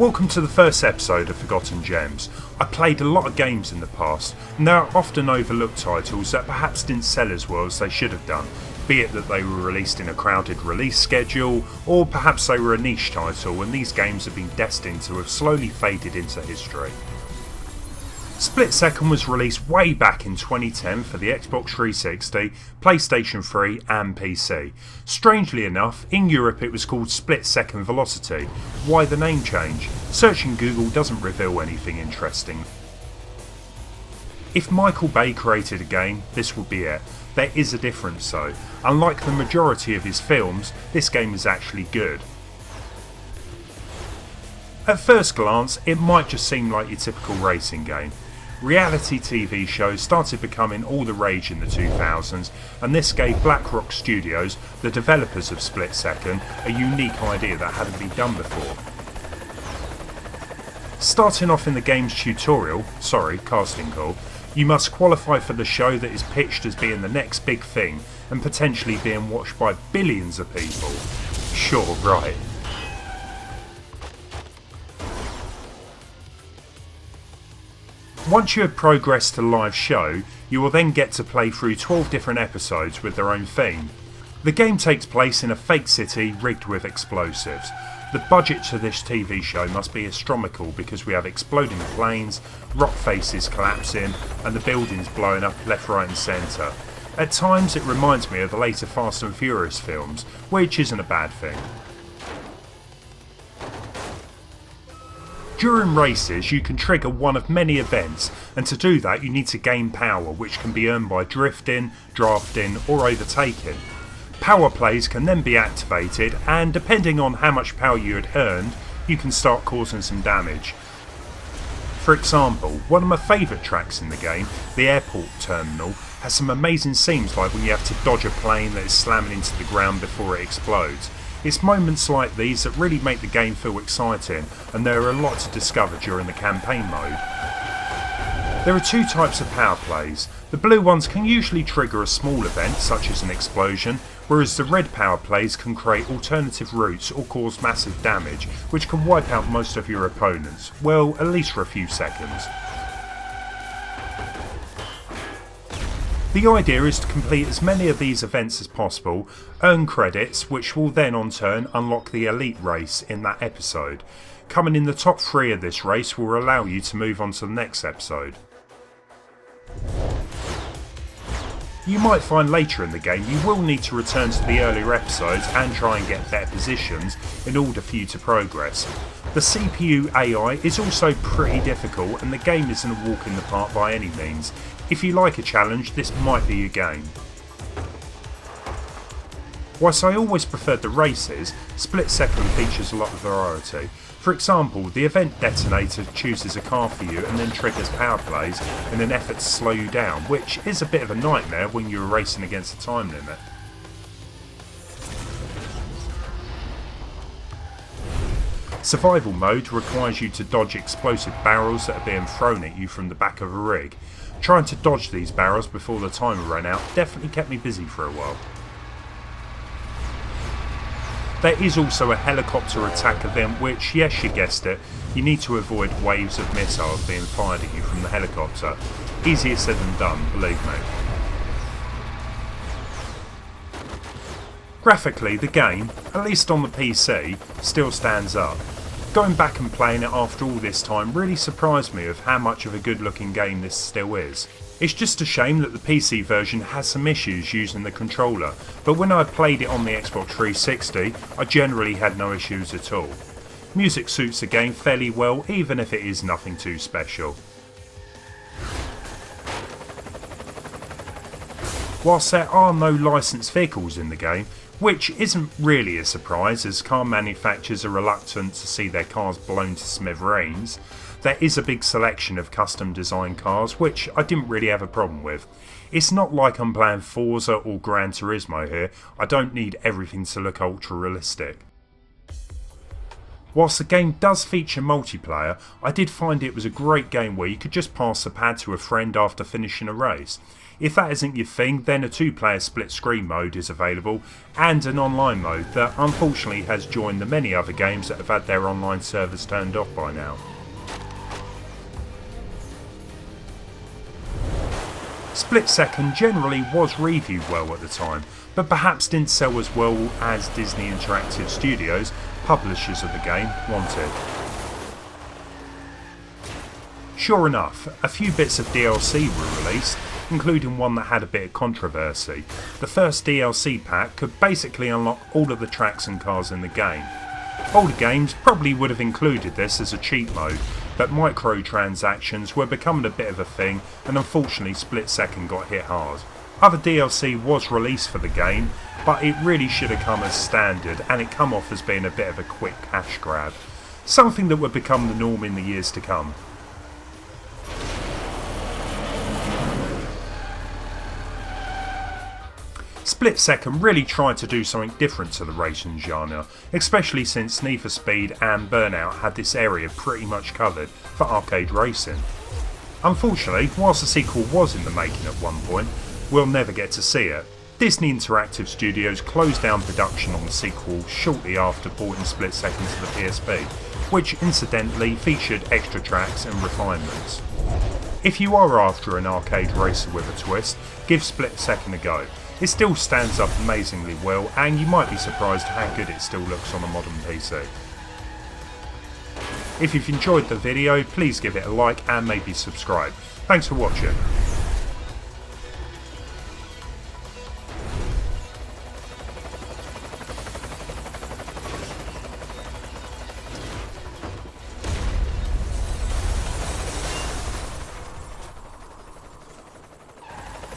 Welcome to the first episode of Forgotten Gems. I played a lot of games in the past, and there are often overlooked titles that perhaps didn't sell as well as they should have done, be it that they were released in a crowded release schedule, or perhaps they were a niche title and these games have been destined to have slowly faded into history. Split Second was released way back in 2010 for the Xbox 360, PlayStation 3 and PC. Strangely enough, in Europe it was called Split Second Velocity. Why the name change? Searching Google doesn't reveal anything interesting. If Michael Bay created a game, this would be it. There is a difference though. Unlike the majority of his films, this game is actually good. At first glance, it might just seem like your typical racing game. Reality TV shows started becoming all the rage in the 2000s, and this gave BlackRock Studios, the developers of Split Second, a unique idea that hadn't been done before. Starting off in the game's tutorial, casting call, you must qualify for the show that is pitched as being the next big thing, and potentially being watched by billions of people. Sure, right. Once you have progressed to live show, you will then get to play through 12 different episodes with their own theme. The game takes place in a fake city rigged with explosives. The budget to this TV show must be astronomical because we have exploding planes, rock faces collapsing, and the buildings blowing up left, right and centre. At times it reminds me of the later Fast and Furious films, which isn't a bad thing. During races you can trigger one of many events, and to do that you need to gain power, which can be earned by drifting, drafting or overtaking. Power plays can then be activated, and depending on how much power you had earned, you can start causing some damage. For example, one of my favourite tracks in the game, the airport terminal, has some amazing scenes like when you have to dodge a plane that is slamming into the ground before it explodes. It's moments like these that really make the game feel exciting, and there are a lot to discover during the campaign mode. There are two types of power plays. The blue ones can usually trigger a small event such as an explosion, whereas the red power plays can create alternative routes or cause massive damage, which can wipe out most of your opponents, well, at least for a few seconds. The idea is to complete as many of these events as possible, earn credits which will then on turn unlock the elite race in that episode. Coming in the top 3 of this race will allow you to move on to the next episode. You might find later in the game you will need to return to the earlier episodes and try and get better positions in order for you to progress. The CPU AI is also pretty difficult and the game isn't a walk in the park by any means. If you like a challenge, this might be your game. Whilst I always preferred the races, Split Second features a lot of variety. For example, the event detonator chooses a car for you and then triggers power plays in an effort to slow you down, which is a bit of a nightmare when you're racing against a time limit. Survival mode requires you to dodge explosive barrels that are being thrown at you from the back of a rig. Trying to dodge these barrels before the timer ran out definitely kept me busy for a while. There is also a helicopter attack event which, yes you guessed it, you need to avoid waves of missiles being fired at you from the helicopter. Easier said than done, believe me. Graphically, the game, at least on the PC, still stands up. Going back and playing it after all this time really surprised me of how much of a good looking game this still is. It's just a shame that the PC version has some issues using the controller, but when I played it on the Xbox 360 I generally had no issues at all. Music suits the game fairly well even if it is nothing too special. Whilst there are no licensed vehicles in the game, which isn't really a surprise as car manufacturers are reluctant to see their cars blown to smithereens, there is a big selection of custom designed cars which I didn't really have a problem with. It's not like I'm playing Forza or Gran Turismo here, I don't need everything to look ultra realistic. Whilst the game does feature multiplayer, I did find it was a great game where you could just pass the pad to a friend after finishing a race. If that isn't your thing, then a 2-player split screen mode is available, and an online mode that unfortunately has joined the many other games that have had their online servers turned off by now. Split Second generally was reviewed well at the time, but perhaps didn't sell as well as Disney Interactive Studios, publishers of the game, wanted. Sure enough, a few bits of DLC were released, including one that had a bit of controversy. The first DLC pack could basically unlock all of the tracks and cars in the game. Older games probably would have included this as a cheat mode, but microtransactions were becoming a bit of a thing, and unfortunately Split Second got hit hard. Other DLC was released for the game, but it really should have come as standard, and it come off as being a bit of a quick cash grab. Something that would become the norm in the years to come. Split Second really tried to do something different to the racing genre, especially since Need for Speed and Burnout had this area pretty much covered for arcade racing. Unfortunately, whilst the sequel was in the making at one point, we'll never get to see it. Disney Interactive Studios closed down production on the sequel shortly after porting Split Second to the PSP, which incidentally featured extra tracks and refinements. If you are after an arcade racer with a twist, give Split Second a go. It still stands up amazingly well, and you might be surprised how good it still looks on a modern PC. If you've enjoyed the video, please give it a like and maybe subscribe. Thanks for watching.